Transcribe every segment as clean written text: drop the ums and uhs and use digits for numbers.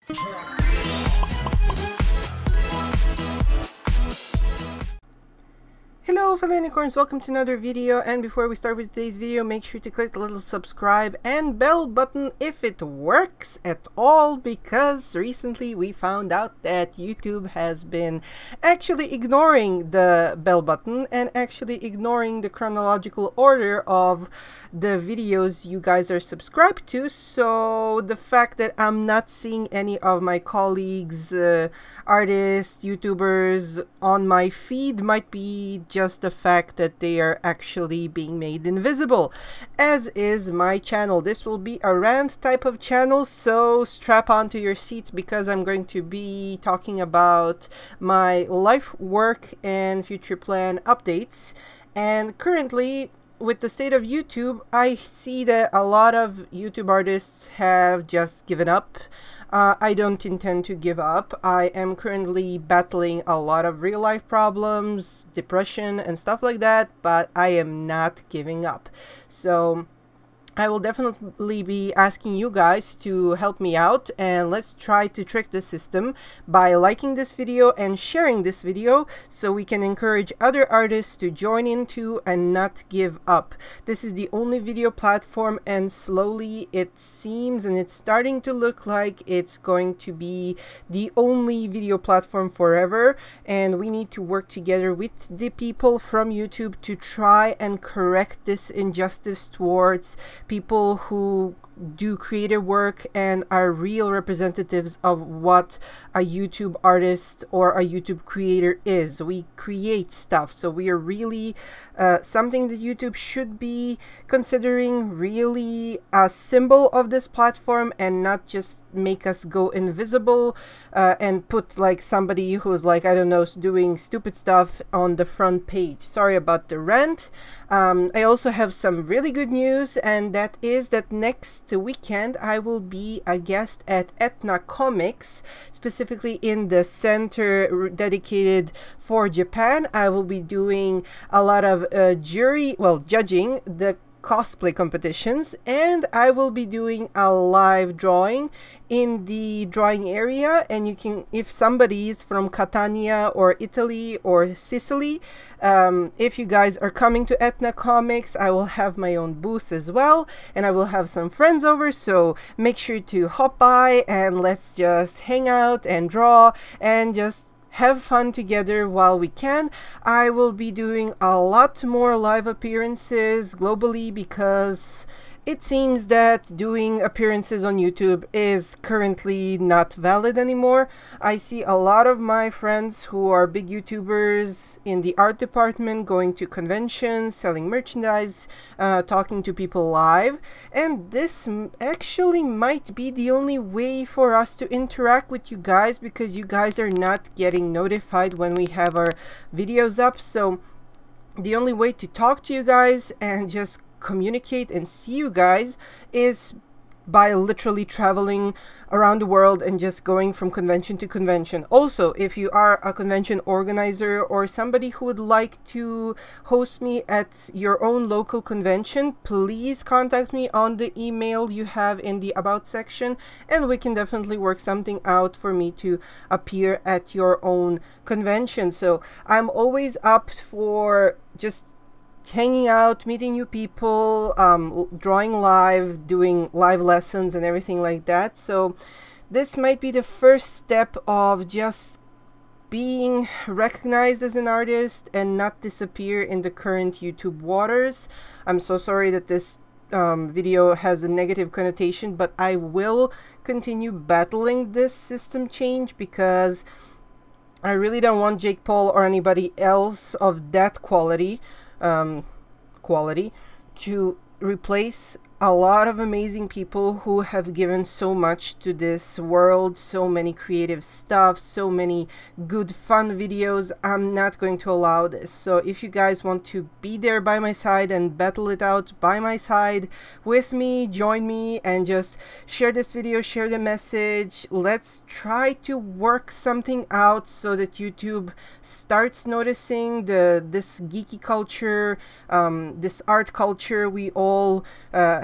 Hello fellow unicorns, welcome to another video, and before we start with today's video, make sure to click the little subscribe and bell button if it works at all, because recently we found out that YouTube has been actually ignoring the bell button and actually ignoring the chronological order of the videos you guys are subscribed to. So the fact that I'm not seeing any of my colleagues, artists, YouTubers on my feed might be just the fact that they are actually being made invisible, as is my channel. This will be a rant type of channel, so strap onto your seats because I'm going to be talking about my life, work, and future plan updates. And currently, with the state of YouTube, I see that a lot of YouTube artists have just given up. I don't intend to give up. I am currently battling a lot of real life problems, depression and stuff like that, but I am not giving up. So I will definitely be asking you guys to help me out, and let's try to trick the system by liking this video and sharing this video so we can encourage other artists to join into and not give up. This is the only video platform, and slowly it seems and it's starting to look like it's going to be the only video platform forever, and we need to work together with the people from YouTube to try and correct this injustice towards people who do creative work and are real representatives of what a YouTube artist or a YouTube creator is. We create stuff, so we are really something that YouTube should be considering really a symbol of this platform, and not just make us go invisible and put like somebody who's like, I don't know, doing stupid stuff on the front page. Sorry about the rant. I also have some really good news, and that is that next weekend I will be a guest at Etna Comics, specifically in the center dedicated for Japan. I will be doing a lot of judging the cosplay competitions, and I will be doing a live drawing in the drawing area. And you can, if somebody is from Catania or Italy or Sicily, if you guys are coming to Etna Comics, I will have my own booth as well, and I will have some friends over, so make sure to hop by and let's just hang out and draw and just have fun together while we can. I will be doing a lot more live appearances globally because it seems that doing appearances on YouTube is currently not valid anymore. I see a lot of my friends who are big YouTubers in the art department going to conventions, selling merchandise, talking to people live, and this actually might be the only way for us to interact with you guys, because you guys are not getting notified when we have our videos up. So the only way to talk to you guys and just communicate and see you guys is by literally traveling around the world and just going from convention to convention. Also, if you are a convention organizer or somebody who would like to host me at your own local convention, please contact me on the email you have in the about section, and we can definitely work something out for me to appear at your own convention. So I'm always up for just hanging out, meeting new people, drawing live, doing live lessons and everything like that. So this might be the first step of just being recognized as an artist and not disappear in the current YouTube waters. I'm so sorry that this video has a negative connotation, but I will continue battling this system change because I really don't want Jake Paul or anybody else of that quality to replace a lot of amazing people who have given so much to this world, so many creative stuff, so many good fun videos. I'm not going to allow this. So if you guys want to be there by my side and battle it out by my side with me, join me and just share this video, share the message. Let's try to work something out so that YouTube starts noticing this geeky culture, this art culture we all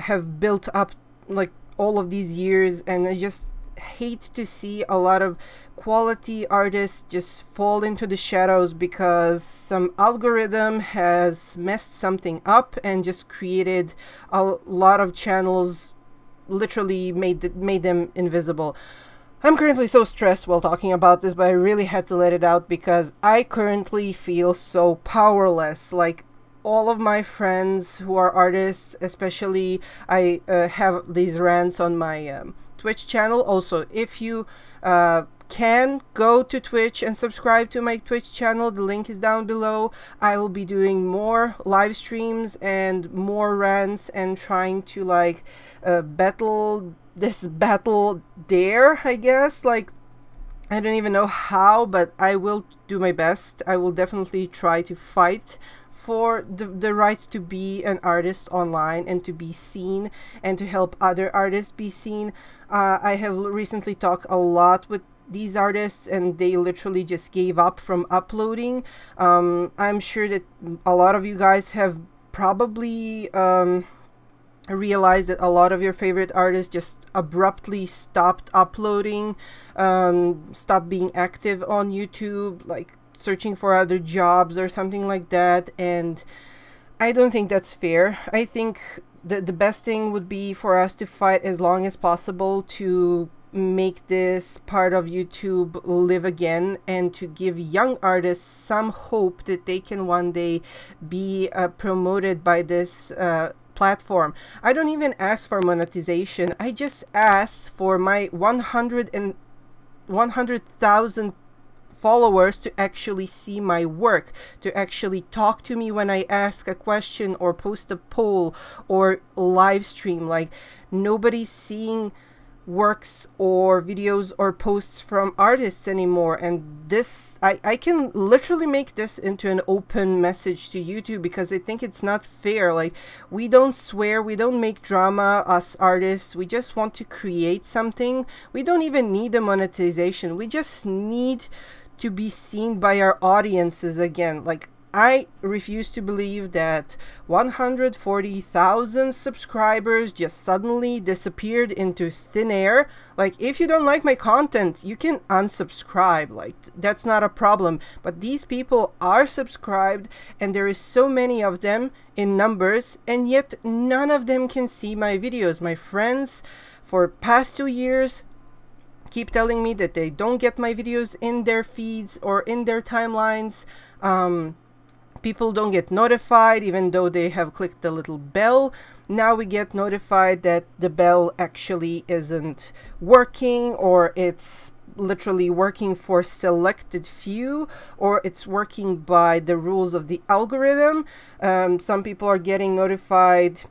have built up like all of these years, and I just hate to see a lot of quality artists just fall into the shadows because some algorithm has messed something up and just created a lot of channels, literally made them invisible. I'm currently so stressed while talking about this, but I really had to let it out because I currently feel so powerless. Like, all of my friends who are artists, especially, I have these rants on my Twitch channel. Also, if you can go to Twitch and subscribe to my Twitch channel, the link is down below. I will be doing more live streams and more rants and trying to like battle there, I guess. Like, I don't even know how, but I will do my best. I will definitely try to fight for the right to be an artist online and to be seen and to help other artists be seen. I have recently talked a lot with these artists and they literally just gave up from uploading. I'm sure that a lot of you guys have probably realized that a lot of your favorite artists just abruptly stopped uploading, stopped being active on YouTube, like searching for other jobs or something like that, and I don't think that's fair. I think the best thing would be for us to fight as long as possible to make this part of YouTube live again and to give young artists some hope that they can one day be promoted by this platform. I don't even ask for monetization. I just ask for my 100,000 followers to actually see my work, to actually talk to me when I ask a question or post a poll or live stream. Like, nobody's seeing works or videos or posts from artists anymore, and this I can literally make this into an open message to YouTube because I think it's not fair. Like, we don't swear, we don't make drama, us artists. We just want to create something. We don't even need the monetization. We just need to be seen by our audiences again. Like, I refuse to believe that 140,000 subscribers just suddenly disappeared into thin air. Like, if you don't like my content, you can unsubscribe. Like, that's not a problem. But these people are subscribed, and there is so many of them in numbers, and yet none of them can see my videos. My friends, for past 2 years, keep telling me that they don't get my videos in their feeds or in their timelines. People don't get notified even though they have clicked the little bell. Now we get notified that the bell actually isn't working, or it's literally working for selected few, or it's working by the rules of the algorithm. Some people are getting notified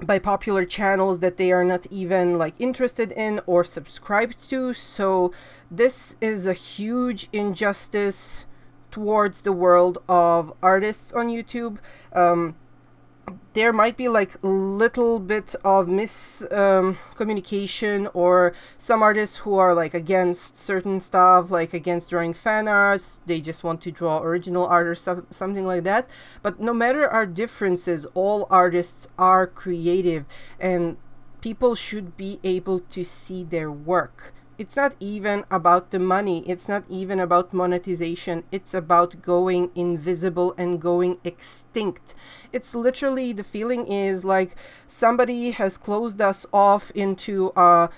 by popular channels that they are not even like interested in or subscribed to. So this is a huge injustice towards the world of artists on YouTube. There might be like a little bit of miscommunication, or some artists who are like against certain stuff, like against drawing fan arts. They just want to draw original art or something like that. But no matter our differences, all artists are creative and people should be able to see their work. It's not even about the money. It's not even about monetization. It's about going invisible and going extinct. It's literally, the feeling is like somebody has closed us off into a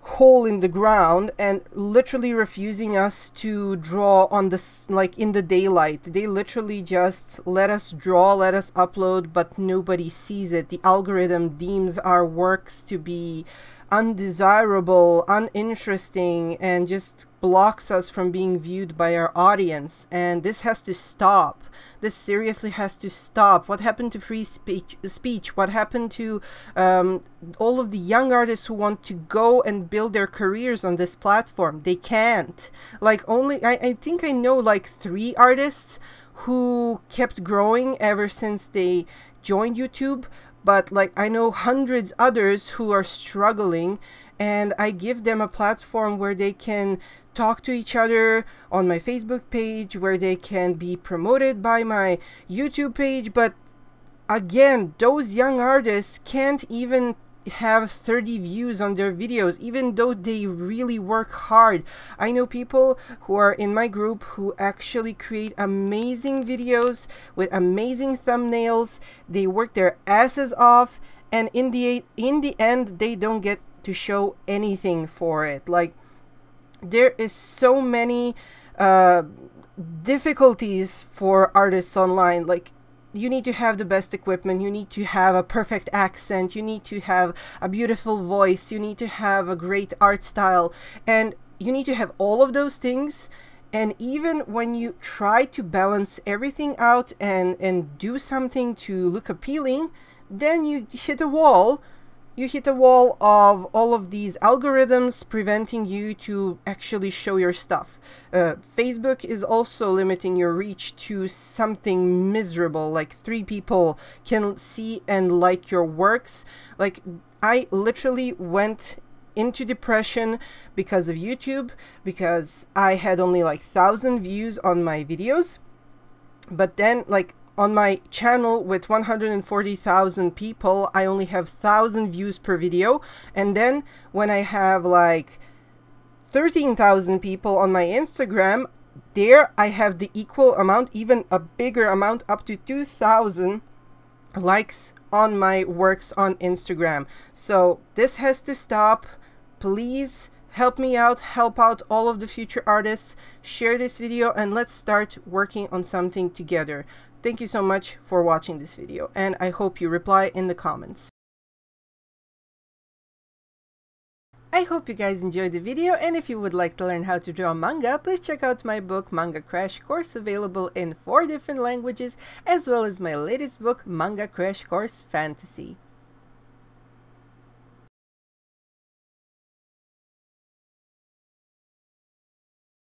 hole in the ground and literally refusing us to draw on this, like in the daylight. They literally just let us draw, let us upload, but nobody sees it. The algorithm deems our works to be undesirable, uninteresting, and just blocks us from being viewed by our audience. And this has to stop. This seriously has to stop. What happened to free speech? What happened to all of the young artists who want to go and build their careers on this platform? They can't. Like, only I think I know like 3 artists who kept growing ever since they joined YouTube. But like, I know hundreds others who are struggling, and I give them a platform where they can talk to each other on my Facebook page, where they can be promoted by my YouTube page. But again, those young artists can't even have 30 views on their videos, even though they really work hard. I know people who are in my group who actually create amazing videos with amazing thumbnails. They work their asses off, and in the end they don't get to show anything for it. Like, there is so many difficulties for artists online. Like, you need to have the best equipment, you need to have a perfect accent, you need to have a beautiful voice, you need to have a great art style, and you need to have all of those things. And even when you try to balance everything out and do something to look appealing, then you hit a wall. You hit a wall of all of these algorithms preventing you to actually show your stuff. Facebook is also limiting your reach to something miserable, like 3 people can see and like your works. Like, I literally went into depression because of YouTube, because I had only like 1,000 views on my videos. But then, like, on my channel with 140,000 people, I only have 1,000 views per video. And then when I have like 13,000 people on my Instagram, there I have the equal amount, even a bigger amount, up to 2,000 likes on my works on Instagram. So this has to stop. Please help me out, help out all of the future artists, share this video, and let's start working on something together. Thank you so much for watching this video, and I hope you reply in the comments. I hope you guys enjoyed the video, and if you would like to learn how to draw manga, please check out my book Manga Crash Course, available in 4 different languages, as well as my latest book Manga Crash Course Fantasy.